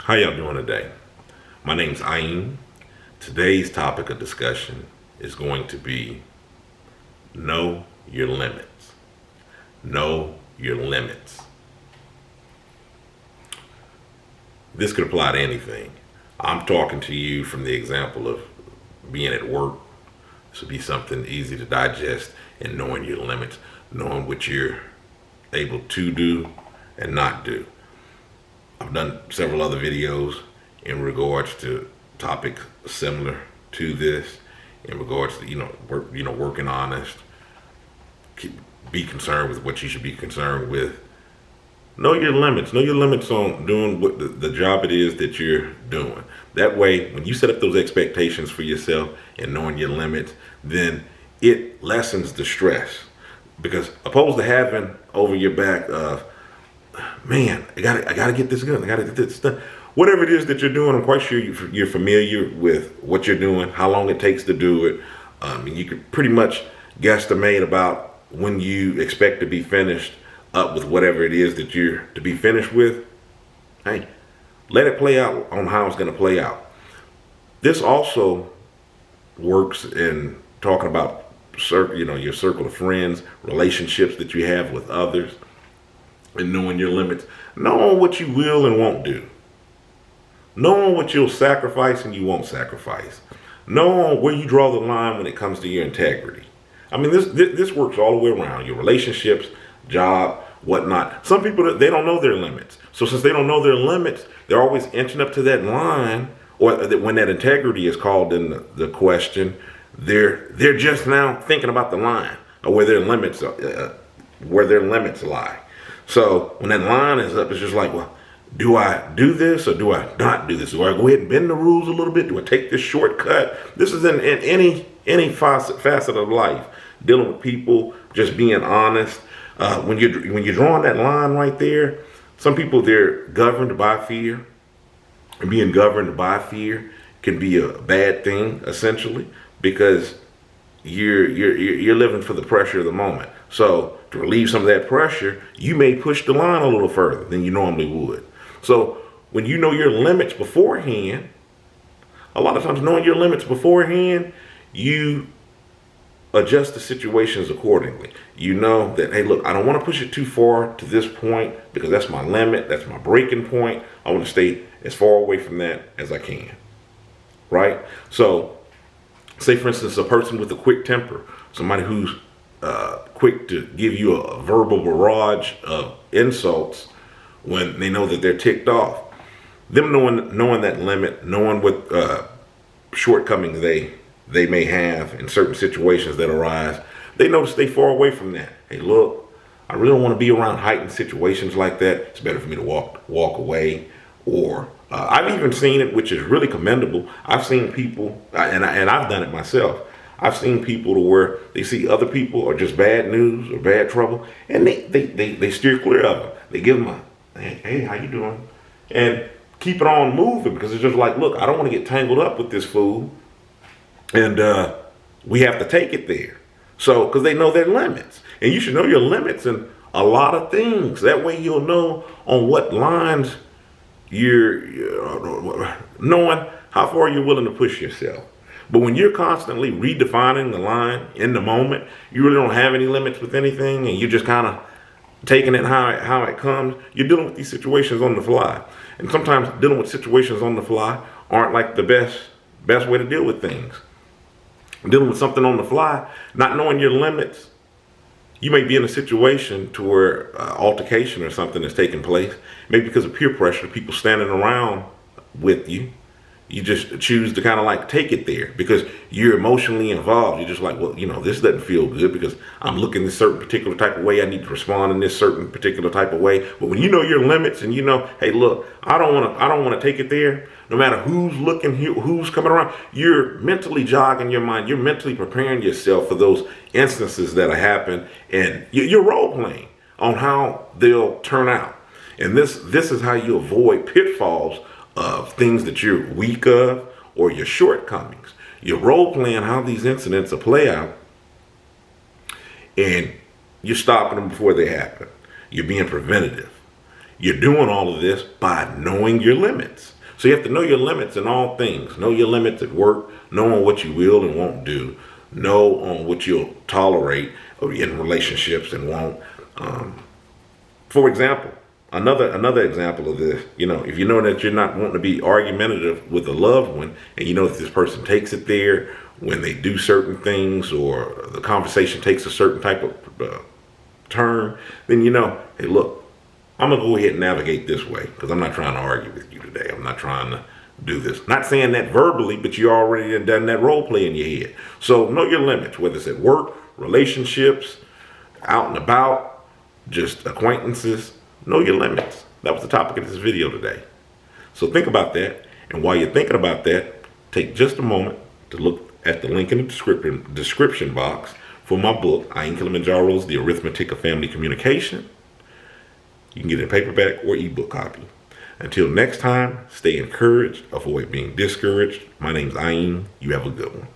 How y'all doing today? My name's Ayin. Today's topic of discussion is going to be know your limits. Know your limits. This could apply to anything. I'm talking to you from the example of being at work. This would be something easy to digest and knowing your limits, knowing what you're able to do and not do. I've done several other videos in regards to topics similar to this, in regards to working honest, be concerned with what you should be concerned with. Know your limits. Know your limits on doing what the job it is that you're doing. That way, when you set up those expectations for yourself and knowing your limits, then it lessens the stress. Because opposed to having over your back of, man, I gotta get this done. I gotta get this done. Whatever it is that you're doing, I'm quite sure you're familiar with what you're doing, how long it takes to do it. And you could pretty much guesstimate about when you expect to be finished up with whatever it is that you're to be finished with. Hey, let it play out on how it's going to play out. This also works in talking about your circle of friends, relationships that you have with others, and knowing your limits, knowing what you will and won't do, knowing what you'll sacrifice and you won't sacrifice, knowing where you draw the line when it comes to your integrity. I mean, this works all the way around your relationships, job, whatnot. Some people, they don't know their limits. So since they don't know their limits, they're always inching up to that line, or that when that integrity is called in the question, they're just now thinking about the line or where their limits lie. So when that line is up, it's just like, well, do I do this or do I not do this? Do I go ahead and bend the rules a little bit? Do I take this shortcut? This is in any facet of life, dealing with people, just being honest. When you're drawing that line right there, some people, they're governed by fear, and being governed by fear can be a bad thing essentially, because you're living for the pressure of the moment. So to relieve some of that pressure, you may push the line a little further than you normally would. So when you know your limits beforehand, a lot of times knowing your limits beforehand, you adjust the situations accordingly. You know that, hey, look, I don't want to push it too far to this point because that's my limit, that's my breaking point. I want to stay as far away from that as I can, right? So say, for instance, a person with a quick temper, somebody who's quick to give you a verbal barrage of insults when they know that they're ticked off. Them knowing that limit, knowing what shortcomings they may have in certain situations that arise, they know to stay far away from that. Hey, look, I really don't want to be around heightened situations like that. It's better for me to walk away. Or I've even seen it, which is really commendable. I've seen people, and I've done it myself. I've seen people to where they see other people or just bad news or bad trouble, and they steer clear of them. They give them a, hey, how you doing? And keep it on moving, because it's just like, look, I don't want to get tangled up with this fool. And we have to take it there. So, because they know their limits. And you should know your limits in a lot of things. That way you'll know on what lines you're knowing how far you're willing to push yourself. But when you're constantly redefining the line in the moment, you really don't have any limits with anything, and you're just kind of taking it how it comes. You're dealing with these situations on the fly. And sometimes dealing with situations on the fly aren't like the best way to deal with things. Dealing with something on the fly, not knowing your limits, you may be in a situation to where altercation or something is taking place, maybe because of peer pressure, people standing around with you. You just choose to kind of like take it there because you're emotionally involved. You're just like, well, this doesn't feel good because I'm looking this certain particular type of way. I need to respond in this certain particular type of way. But when you know your limits and you know, hey, look, I don't want to take it there. No matter who's looking, who's coming around, you're mentally jogging your mind. You're mentally preparing yourself for those instances that happen, and you're role playing on how they'll turn out. And this is how you avoid pitfalls of things that you're weak of or your shortcomings. You're role playing how these incidents will play out, and you're stopping them before they happen. You're being preventative. You're doing all of this by knowing your limits. So you have to know your limits in all things. Know your limits at work. Know on what you will and won't do. Know on what you'll tolerate in relationships and won't. For example, another example of this, if you know that you're not wanting to be argumentative with a loved one, and you know that this person takes it there when they do certain things, or the conversation takes a certain type of turn, then hey, look, I'm gonna go ahead and navigate this way because I'm not trying to argue with you today. I'm not trying to do this. Not saying that verbally, but you already done that role play in your head. So know your limits, whether it's at work, relationships, out and about, just acquaintances. Know your limits. That was the topic of this video today. So think about that. And while you're thinking about that, take just a moment to look at the link in the description box for my book, I Am Kilimanjaro's The Arithmetic of Family Communication. You can get it in paperback or ebook copy. Until next time, stay encouraged, avoid being discouraged. My name's Ayin. You have a good one.